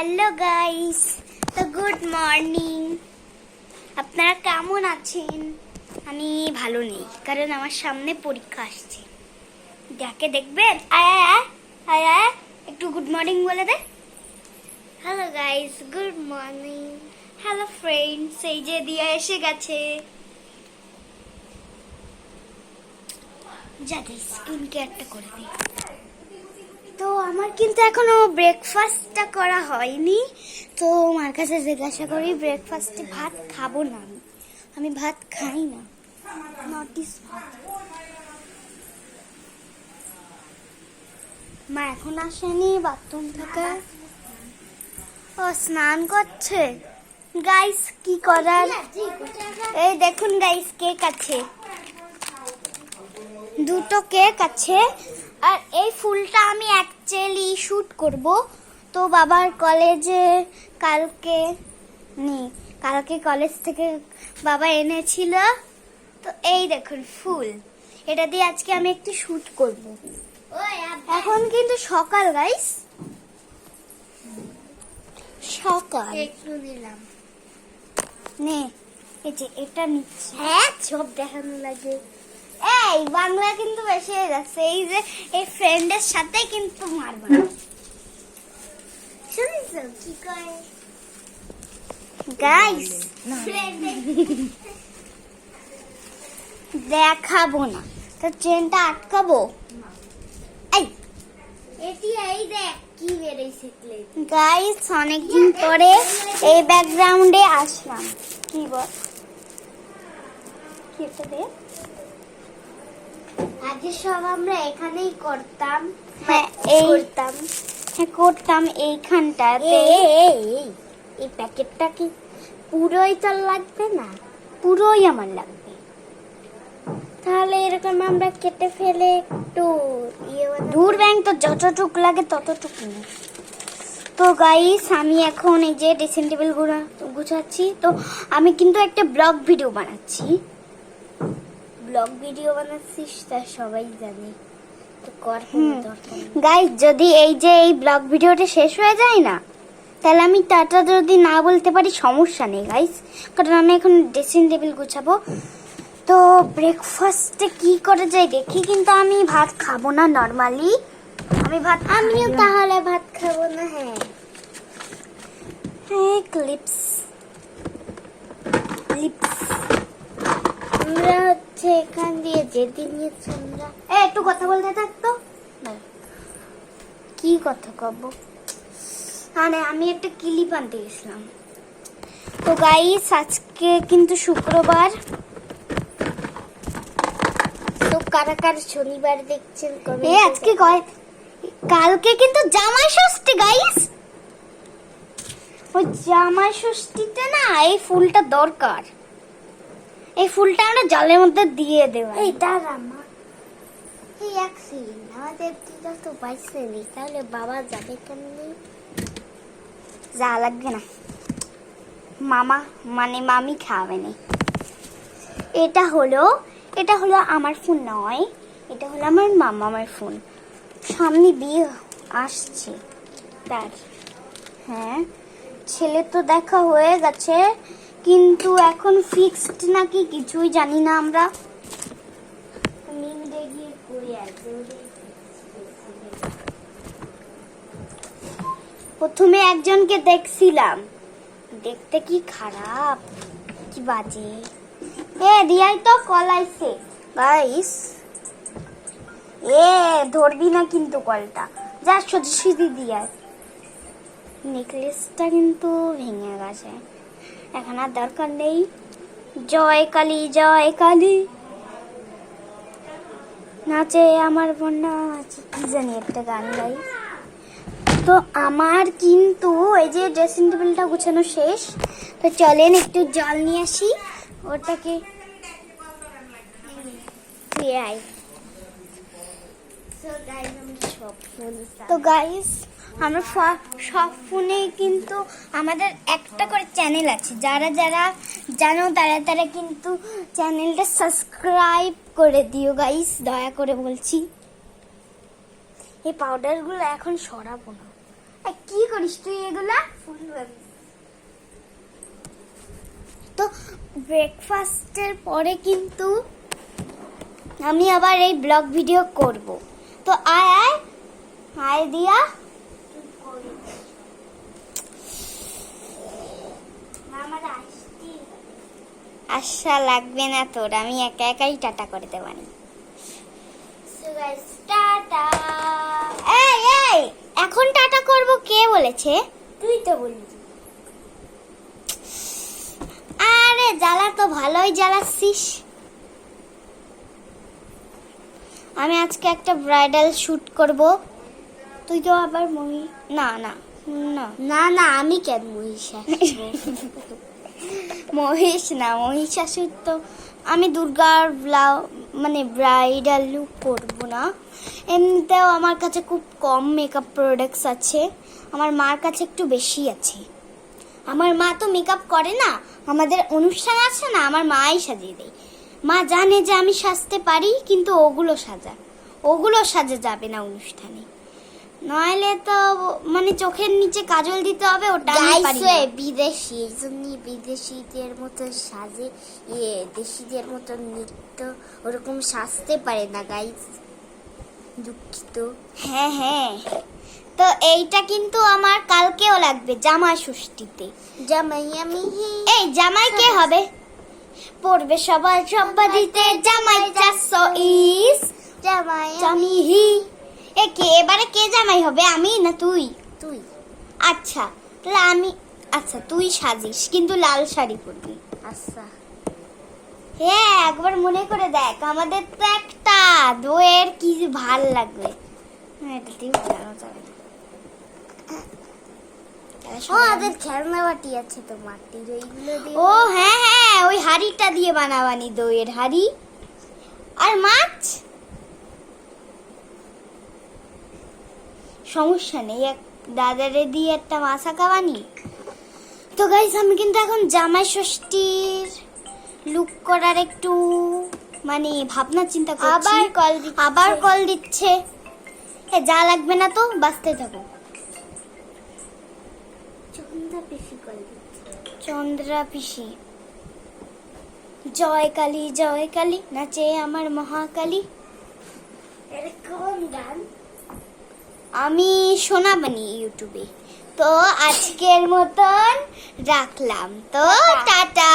Hello guys, তো good morning. আপনারা কেমন আছেন? আমি ভালো নেই, কারণ আমার সামনে পরীক্ষা আসছে। যাকে দেখবেন আয় আয় আয় আয় আয়, একটু গুড মর্নিং বলে দে। Hello guys, good morning. Hello friends, এই যে দিয়া এসে গেছে। যাতে স্কিন কেয়ারটা করে দিই। তো আমার কিন্তু এখনো ব্রেকফাস্টটা করা হয়নি, তো আমার কাছে জিজ্ঞাসা করি ব্রেকফাস্টে ভাত খাবো না। আমি ভাত খাই না, নটিস ভাত। মা এখন আসেনি বাথরুম থেকে, ও স্নান করছে। গাইস কি করার, এই দেখুন গাইস, কেক আছে, দুটো কেক আছে। আর এই ফুলটা আমি অ্যাকচুয়ালি শুট করব, তো বাবার কলেজে কালকে কলেজ থেকে বাবা এনেছিল। তো এই দেখুন ফুল, এটা দিয়ে আজকে আমি একটু শুট করব। এখন কিন্তু সকাল গাইস, সকাল। একটু দিলাম নে, এই যে এটা নিচ্ছি। হ্যাঁ, সব দেখানো লাগে। এই বাংলা কিন্তু বেশি হয়ে যাচ্ছে, এই যে এই ফ্রেন্ডের সাথে কিন্তু মারবো না, শুনছো কি কয় গাইস? দেখাবো না তো ট্রেনটা আটকাবো। এই এই দেখ কি বেরিয়েছে গাইস, অনেকদিন পরে এই ব্যাকগ্রাউন্ডে আসলাম। কি বল, কি রে? আগে সব আমরা এখানেই করতাম। হ্যাঁ, করতাম এইখানটাতে। এই প্যাকেটটা কি পুরোই তো লাগবে না? পুরোই আমার লাগবে। তাহলে এরকম আমরা কেটে ফেলে একটু দূর ব্যাংক, তো যতটুক লাগে ততটুকু। তো গাইস, আমি এখন এই যে ড্রেসিং টেবিল গুছাচ্ছি। তো আমি কিন্তু একটা ব্লগ ভিডিও বানাচ্ছি। তা সবাই জানে, তো কর দরকার গাইস। যদি এই ব্লগ ভিডিওটা শেষ হয়ে যায় না, তাহলে আমি টাটা যদি না বলতে পারি সমস্যা নেই গাইস, কারণ আমি এখন ড্রেসিং টেবিল গুছাবো। তো ব্রেকফাস্টে কি করে যাই দেখি, কিন্তু আমি ভাত খাবো না নরমালি। আমিও তাহলে ভাত খাবো না। হ্যাঁ, ক্লিপস আমরা হচ্ছে এখান দিয়ে যেতে নিয়েছি আমরা। একটু কথা বলতে থাকতো, কি কথা কব? মানে আমি একটা ক্লিপ আনতে গেছিলাম। তো গাইস, আজকে কিন্তু শুক্রবার, তো কারা কারা শনিবার দেখছেন আজকে কালকে কিন্তু জামাই ষষ্ঠী গাইস। ওই জামাই ষষ্ঠীতে না এই ফুলটা দরকার। এই ফুলটা আমরা জলের মধ্যে দিয়ে দেব। এই দাঁড়া মা, এই অ্যাক্সিডেন্ট আমাদের দিদা তো বাইসে নেই, তাহলে বাবা যাবে কেমনি? যা লাগবে না, মামি খাবে না। এটা হলো আমার ফোন নয়, এটা হলো আমার মামার ফোন। সামনে বিয়ে আসছে তার। হ্যাঁ, ছেলে তো দেখা হয়ে গেছে, কিন্তু এখন ফিক্সড নাকি কিছুই জানি না আমরা। প্রথমে একজনকে দেখছিলাম, দেখতে কি খারাপ, কি বাজে। রিয়াই তো কলাইছে গাইস। ধরবি না কিন্তু কলটা, যা সোজাসুজি দিয়া। নেকলেসটা কিন্তু ভেঙে গেছে, এখন আর দরকার নেই। জয় কালী, জয় কালী নাচে আমার বন্যা আছে, কি জানি একটা গান গাই। তো আমার কিন্তু এই যে ড্রেসিং টেবিলটা গুছানো শেষ, তো চলেন একটু জল নিয়ে আসি। ওটাকে তো গাইস, আমরা সব ফোনে কিন্তু আমাদের একটা করে চ্যানেল আছে। যারা যারা জানো তারা কিন্তু চ্যানেলটা সাবস্ক্রাইব করে দিও গাইস, দয়া করে বলছি। এই পাউডারগুলো এখন সরাবো না। কি করিস তুই এগুলা? তো ব্রেকফাস্টের পরে কিন্তু আমি আবার এই ব্লগ ভিডিও করব। তো আয় আয় আয় দিয়া আশা লাগবে না তোর, আমি একা একাই টাটা করতে পারি। টাটা। এই এই এখন টাটা করব কে বলেছে? তুই তো বললি। আরে জ্বালা তো ভালোই জ্বালাচ্ছিস। আমি আজকে একটা ব্রাইডাল শুট করব। তুই তো আবার না না না না না আমি কেন মহিষাসুর? মহিষ না, মহিষাসুর তো আমি দুর্গার মানে ব্রাইডাল লুক করবো না। এমনিতেও আমার কাছে খুব কম মেকআপ প্রোডাক্টস আছে, আমার মার কাছে একটু বেশি আছে। আমার মা তো মেকআপ করে না, আমাদের অনুষ্ঠান আছে না, আমার মাই সাজিয়ে দেয়। মা জানে যে আমি সাজতে পারি, কিন্তু ওগুলো সাজা যাবে না অনুষ্ঠানে, নইলে তো মানে চোখের নিচে কাজল দিতে হবে, ওটা আমি পারি না। বিদেশি, এই জন্য বিদেশিদের মতো সাজে, দেশিদের মতো নৃত্য ওরকম সাজতে পারে না গাইস, দুঃখিত। হ্যাঁ হ্যাঁ, তো এইটা কিন্তু আমার কালকেও লাগবে জামাই ষষ্ঠীতে। জামাই আমি, এই জামাই কে হবে? পড়বে সবাই সবাদিতে জামাই 420 জামাই আমি হি। এবারে কে জামাই হবে, আমি না তুই? তুই। আচ্ছা তাহলে আমি, আচ্ছা তুই সাজিস কিন্তু লাল শাড়ি পরবি। আচ্ছা হ্যাঁ, একবার মনে করে দেখ, আমাদের তো একটা দইয়ের কি ভাল লাগবে। এটা দিয়ে জানা যাবে না। আমাদের খেলনা বাটি আছে তো মাটির, ওইগুলো দিয়ে। ও হ্যাঁ হ্যাঁ, ওই হাড়িটা দিয়ে বানাবানি, দইয়ের হাড়ি আর মাছ। সমস্যা নেই, এক দাদারে দিয়ে একটা মাছ আঁকাবানি। তো গাইস আমি কিন্তু এখন জামাই ষষ্ঠীর লুক করার একটু মানে ভাবনা চিন্তা করছি। আবার কল দিচ্ছে। যা লাগবে না তো, বাঁচতে থাকো। চন্দ্রা পিসি, জয় কালী জয় কালী নাচে আমার মহাকালী। এরকম গান আমি শোনাবানি ইউটিউবে। তো আজকের মতন রাখলাম, তো টাটা।